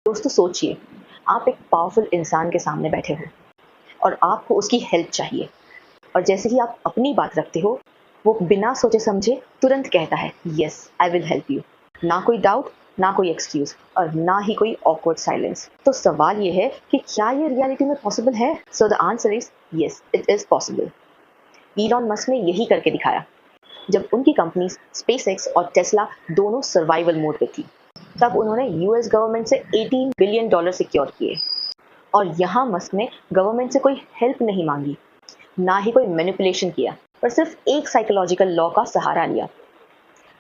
दोस्तों सोचिए, आप एक पावरफुल इंसान के सामने बैठे हो और आपको उसकी हेल्प चाहिए, और जैसे ही आप अपनी बात रखते हो, वो बिना सोचे समझे तुरंत कहता है yes I will help you. ना कोई डाउट, ना कोई एक्सक्यूज और ना ही कोई ऑकवर्ड साइलेंस। तो सवाल ये है कि क्या ये रियलिटी में पॉसिबल है? So the answer is yes, it is possible. Elon Musk ने यही करके दिखाया। जब उनकी कंपनीज स्पेसएक्स और टेस्ला दोनों सर्वाइवल मोड पे थी, तब उन्होंने यूएस गवर्नमेंट से $18 बिलियन सिक्योर किए। और यहाँ मस्क ने गवर्नमेंट से कोई हेल्प नहीं मांगी, ना ही कोई मैनिपुलेशन किया, पर सिर्फ एक साइकोलॉजिकल लॉ का सहारा लिया,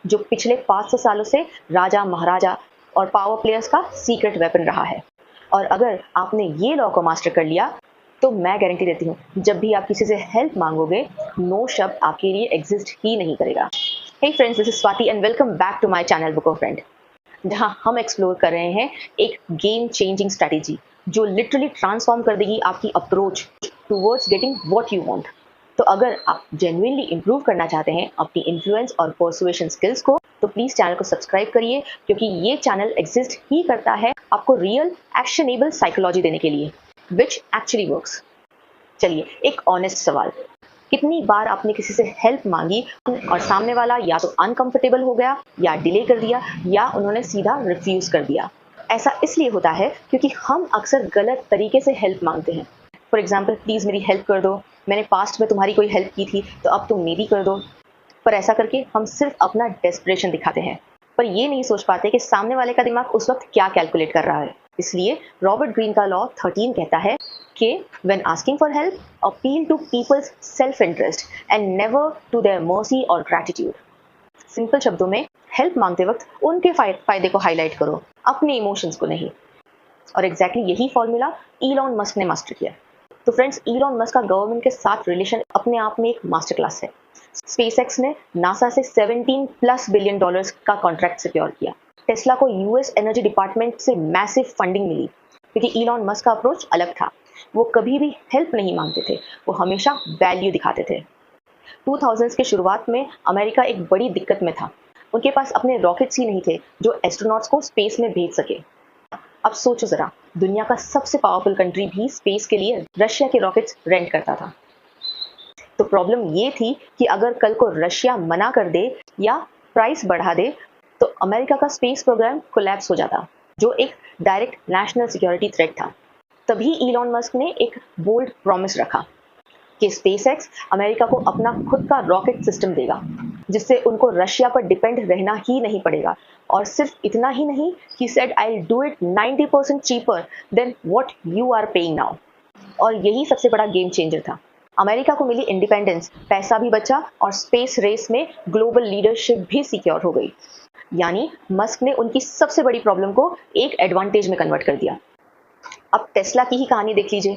जो पिछले 500 सालों से राजा महाराजा और पावर प्लेयर्स का सीक्रेट वेपन रहा है। और अगर आपने ये लॉ को मास्टर कर लिया, तो मैं गारंटी देती हूँ, जब भी आप किसी से हेल्प मांगोगे, नो शब्द आपके लिए एग्जिस्ट ही नहीं करेगा। Hey friends, this is Swati and welcome back to my channel book of friend, जहां हम एक्सप्लोर कर रहे हैं एक गेम चेंजिंग स्ट्रैटेजी जो लिटरली ट्रांसफॉर्म कर देगी आपकी approach towards getting what you want. तो अगर आप जेन्युइनली इंप्रूव करना चाहते हैं अपनी इन्फ्लुएंस और परसुएशन स्किल्स को, तो प्लीज चैनल को सब्सक्राइब करिए, क्योंकि ये चैनल एग्जिस्ट ही करता है आपको रियल एक्शनेबल साइकोलॉजी देने के लिए, विच एक्चुअली वर्क्स। चलिए, एक ऑनेस्ट सवाल, कितनी बार आपने किसी से हेल्प मांगी और सामने वाला या तो अनकंफर्टेबल हो गया, या डिले कर दिया, या उन्होंने सीधा रिफ्यूज कर दिया? ऐसा इसलिए होता है क्योंकि हम अक्सर गलत तरीके से हेल्प मांगते हैं। फॉर एग्जाम्पल, प्लीज मेरी हेल्प कर दो, मैंने पास्ट में तुम्हारी कोई हेल्प की थी तो अब तुम मेरी कर दो। पर ऐसा करके हम सिर्फ अपना डेस्परेशन दिखाते हैं, पर ये नहीं सोच पाते कि सामने वाले का दिमाग उस वक्त क्या कैलकुलेट कर रहा है। इसलिए रॉबर्ट ग्रीन का लॉ 13 कहता है कि when asking for help, appeal to people's self-interest and never to their mercy or gratitude. Simple शब्दों में, हेल्प मांगते वक्त उनके फायदे को हाईलाइट करो, अपने इमोशंस को नहीं। और एग्जैक्टली यही फॉर्मूला इलॉन मस्क ने मास्टर किया। तो फ्रेंड्स, इलॉन मस्क का गवर्नमेंट के साथ रिलेशन अपने आप में एक मास्टर क्लास है। स्पेसएक्स ने नासा से $17+ बिलियन का कॉन्ट्रैक्ट सिक्योर किया। टेस्ला को यूएस एनर्जी डिपार्टमेंट से मैसिव फंडिंग मिली, क्योंकि इलॉन मस्क का अप्रोच अलग था। वो कभी भी हेल्प नहीं मांगते थे, वो हमेशा वैल्यू दिखाते थे। 2000s के शुरुआत में अमेरिका एक बड़ी दिक्कत में था। उनके पास अपने रॉकेट्स ही नहीं थे जो एस्ट्रोनॉट्स को स्पेस में भेज सके। अब सोचो जरा, दुनिया का सबसे पावरफुल कंट्री भी स्पेस के लिए रशिया के रॉकेट्स रेंट करता था। तो प्रॉब्लम ये थी कि अगर कल को रशिया मना कर दे या प्राइस बढ़ा दे, तो अमेरिका का स्पेस प्रोग्राम कोलैप्स हो जाता, जो एक डायरेक्ट नेशनल सिक्योरिटी थ्रेट था। तभी इलॉन मस्क ने एक बोल्ड प्रॉमिस रखा कि स्पेसएक्स अमेरिका को अपना खुद का रॉकेट सिस्टम देगा, जिससे उनको रशिया पर डिपेंड रहना ही नहीं पड़ेगा। और सिर्फ इतना ही नहीं, he said I will do it 90% cheaper than what you are paying now. और यही सबसे बड़ा गेम चेंजर था। अमेरिका को मिली इंडिपेंडेंस, पैसा भी बचा और स्पेस रेस में ग्लोबल लीडरशिप भी सिक्योर हो गई। यानी मस्क ने उनकी सबसे बड़ी प्रॉब्लम को एक एडवांटेज में कन्वर्ट कर दिया। अब टेस्ला की ही कहानी देख लीजिए।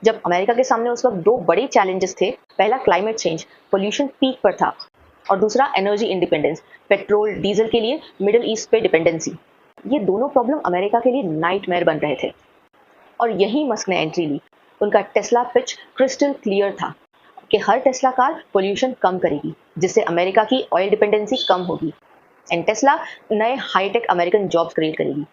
जब अमेरिका के सामने उस वक्त दो बड़े चैलेंजेस थे, पहला क्लाइमेट चेंज, पोल्यूशन पीक पर था, और दूसरा एनर्जी इंडिपेंडेंस, पेट्रोल डीजल के लिए मिडिल ईस्ट पे डिपेंडेंसी। ये दोनों प्रॉब्लम अमेरिका के लिए नाइटमेयर बन रहे थे, और यही मस्क ने एंट्री ली। उनका टेस्ला पिच क्रिस्टल क्लियर था कि हर टेस्ला कार पोल्यूशन कम करेगी, जिससे अमेरिका की ऑयल डिपेंडेंसी कम होगी, एंड टेस्ला नए हाईटेक अमेरिकन जॉब्स क्रिएट करेगी।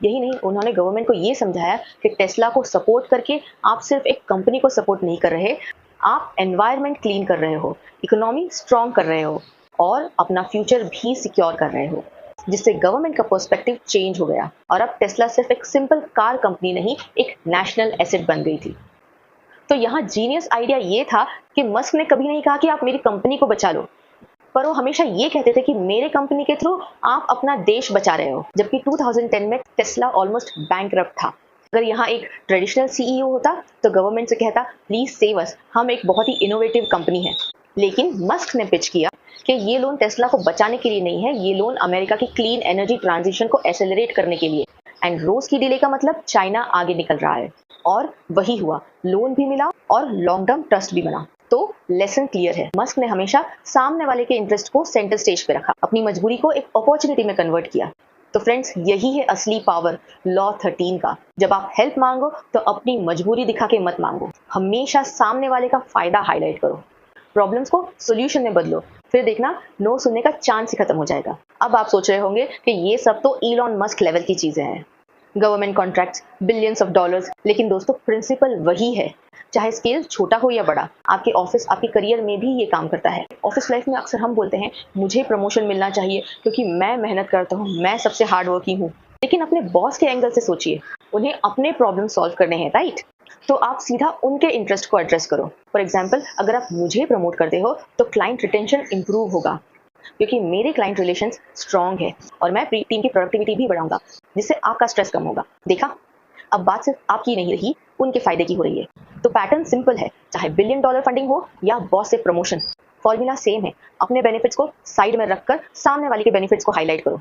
यही नहीं, उन्होंने गवर्नमेंट को ये समझाया कि टेस्ला को सपोर्ट करके आप सिर्फ एक कंपनी को सपोर्ट नहीं कर रहे, आप एनवायरनमेंट क्लीन कर रहे हो, इकोनॉमी स्ट्रॉन्ग कर रहे हो, और अपना फ्यूचर भी सिक्योर कर रहे हो, जिससे गवर्नमेंट का पर्सपेक्टिव चेंज हो गया। और अब टेस्ला सिर्फ एक सिंपल कार कंपनी नहीं, एक नेशनल एसेट बन गई थी। तो यहाँ जीनियस आइडिया ये था कि मस्क ने कभी नहीं कहा कि आप मेरी कंपनी को बचा लो, पर वो हमेशा ये कहते थे कि मेरे कंपनी के थ्रू आप अपना देश बचा रहे हो। जबकि 2010 में टेस्ला ऑलमोस्ट बैंकरप्ट था। अगर यहाँ एक ट्रेडिशनल सीईओ होता तो गवर्नमेंट से कहता प्लीज सेव अस, हम एक बहुत ही इनोवेटिव कंपनी है। लेकिन मस्क ने पिच किया कि ये लोन टेस्ला को बचाने के लिए नहीं है, ये लोन अमेरिका की क्लीन एनर्जी ट्रांजिशन को एक्सेलरेट करने के लिए। एंड रोज की डिले का मतलब चाइना आगे निकल रहा है, और वही हुआ, लोन भी मिला और लॉन्ग टर्म ट्रस्ट भी बना। तो लेसन क्लियर है, मस्क ने हमेशा सामने वाले के इंटरेस्ट को सेंटर स्टेज पे रखा, अपनी मजबूरी को एक अपॉर्चुनिटी में कन्वर्ट किया। तो फ्रेंड्स, यही है असली पावर लॉ 13 का। जब आप हेल्प मांगो तो अपनी मजबूरी दिखा के मत मांगो, हमेशा सामने वाले का फायदा हाईलाइट करो, प्रॉब्लम्स को सोल्यूशन में बदलो, फिर देखना नो सुनने का चांस ही खत्म हो जाएगा। अब आप सोच रहे होंगे कि ये सब तो इलॉन मस्क लेवल की चीजें हैं। Government contracts, billions of dollars, लेकिन दोस्तों प्रिंसिपल वही है। चाहे स्केल छोटा हो या बड़ा, आपके ऑफिस, आपके करियर में भी ये काम करता है। ऑफिस लाइफ में अक्सर हम बोलते हैं मुझे प्रमोशन मिलना चाहिए क्योंकि मैं मेहनत करता हूँ, मैं सबसे हार्ड वर्किंग हूँ। लेकिन अपने बॉस के एंगल से सोचिए, उन्हें अपने प्रॉब्लम सॉल्व करने हैं, राइट? तो आप सीधा उनके इंटरेस्ट को एड्रेस करो। फॉर एग्जाम्पल, अगर आप मुझे प्रमोट करते हो तो क्लाइंट रिटेंशन इंप्रूव होगा क्योंकि मेरे क्लाइंट रिलेशंस स्ट्रांग है और मैं टीम की प्रोडक्टिविटी भी बढ़ाऊंगा, जिससे आपका स्ट्रेस कम होगा। देखा, अब बात सिर्फ आपकी नहीं रही, उनके फायदे की हो रही है। तो पैटर्न सिंपल है, चाहे बिलियन डॉलर फंडिंग हो या बॉस से प्रमोशन, फॉर्मूला सेम है। अपने बेनिफिट्स को साइड में रखकर सामने वाले के बेनिफिट्स को हाईलाइट करो।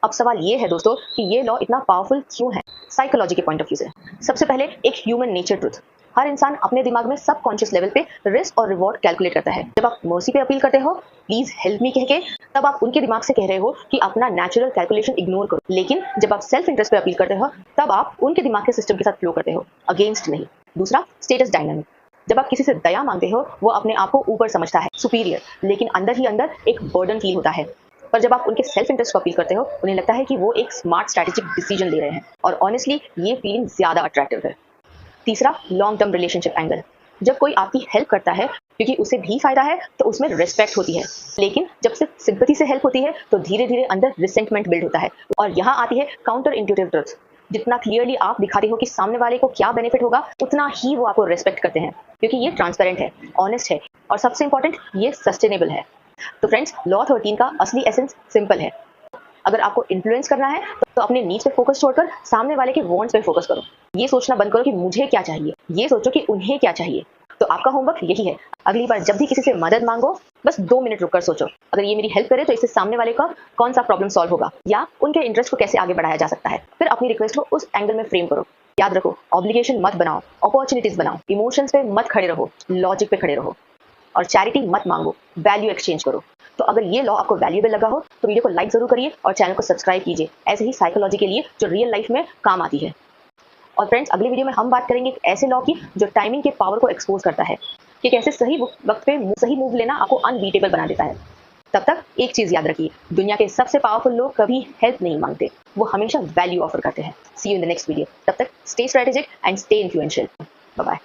अब सवाल ये है दोस्तों कि ये लॉ इतना पावरफुल क्यों है साइकोलॉजी के पॉइंट ऑफ व्यू से। सबसे पहले एक ह्यूमन नेचर ट्रुथ, हर इंसान अपने दिमाग में सबकॉन्शियस लेवल पे रिस्क और रिवॉर्ड कैलकुलेट करता है। जब आप मर्सी पे अपील करते हो, प्लीज हेल्प मी कह के, तब आप उनके दिमाग से कह रहे हो कि अपना नेचुरल कैलकुलेशन इग्नोर करो। लेकिन जब आप सेल्फ इंटरेस्ट पे अपील करते हो, तब आप उनके दिमाग के सिस्टम के साथ फ्लो करते हो, अगेंस्ट नहीं। दूसरा, स्टेटस डायनामिक। जब आप किसी से दया मांगते हो, वो अपने आप को ऊपर समझता है, सुपीरियर, लेकिन अंदर ही अंदर एक बर्डन फील होता है। पर जब आप उनके सेल्फ इंटरेस्ट को अपील करते हो, उन्हें लगता है कि वो एक स्मार्ट स्ट्रैटेजिक डिसीजन ले रहे हैं, और ऑनेस्टली ये फीलिंग ज्यादा अट्रैक्टिव है। तीसरा, लॉन्ग टर्म रिलेशनशिप एंगल। जब कोई आपकी हेल्प करता है क्योंकि उसे भी फायदा है, तो उसमें रिस्पेक्ट होती है। लेकिन जब सिर्फ सिंपैथी से हेल्प होती है, तो धीरे धीरे अंदर रिसेंटमेंट बिल्ड होता है। और यहाँ आती है काउंटर इंट्यूटिव ट्रुथ। जितना क्लियरली आप दिखाते हो कि सामने वाले को क्या बेनिफिट होगा, उतना ही वो आपको रेस्पेक्ट करते हैं, क्योंकि ये ट्रांसपेरेंट है, ऑनेस्ट है, और सबसे इंपॉर्टेंट, ये सस्टेनेबल है। तो फ्रेंड्स, लॉ 13 का असली एसेंस सिंपल है। अगर आपको इन्फ्लुएंस करना है तो अपने नीड्स पे फोकस छोड़कर सामने वाले के वांट्स पे फोकस करो। ये सोचना बंद करो कि मुझे क्या चाहिए, ये सोचो कि उन्हें क्या चाहिए। तो आपका होमवर्क यही है, अगली बार जब भी किसी से मदद मांगो, बस 2 मिनट रुककर सोचो, अगर ये मेरी हेल्प करे तो इससे सामने वाले का कौन सा प्रॉब्लम सॉल्व होगा, या उनके इंटरेस्ट को कैसे आगे बढ़ाया जा सकता है। फिर अपनी रिक्वेस्ट को उस एंगल में फ्रेम करो। याद रखो, ऑब्लिगेशन मत बनाओ, अपॉर्चुनिटीज बनाओ। इमोशंस पे मत खड़े रहो, लॉजिक पे खड़े रहो। और चैरिटी मत मांगो, वैल्यू एक्सचेंज करो। तो अगर ये लॉ आपको वैल्यूएबल लगा हो तो वीडियो को लाइक जरूर करिए और चैनल को सब्सक्राइब कीजिए, ऐसे ही साइकोलॉजी के लिए जो रियल लाइफ में काम आती है। और फ्रेंड्स, अगली वीडियो में हम बात करेंगे एक ऐसे लॉ की जो टाइमिंग के पावर को एक्सपोज करता है, कि कैसे सही वक्त पे सही मूव लेना आपको अनबीटेबल बना देता है। तब तक एक चीज याद रखिए, दुनिया के सबसे पावरफुल लोग कभी हेल्प नहीं मांगते, वो हमेशा वैल्यू ऑफर करते हैं। See you in the next video. तब तक stay strategic and stay influential. Bye bye.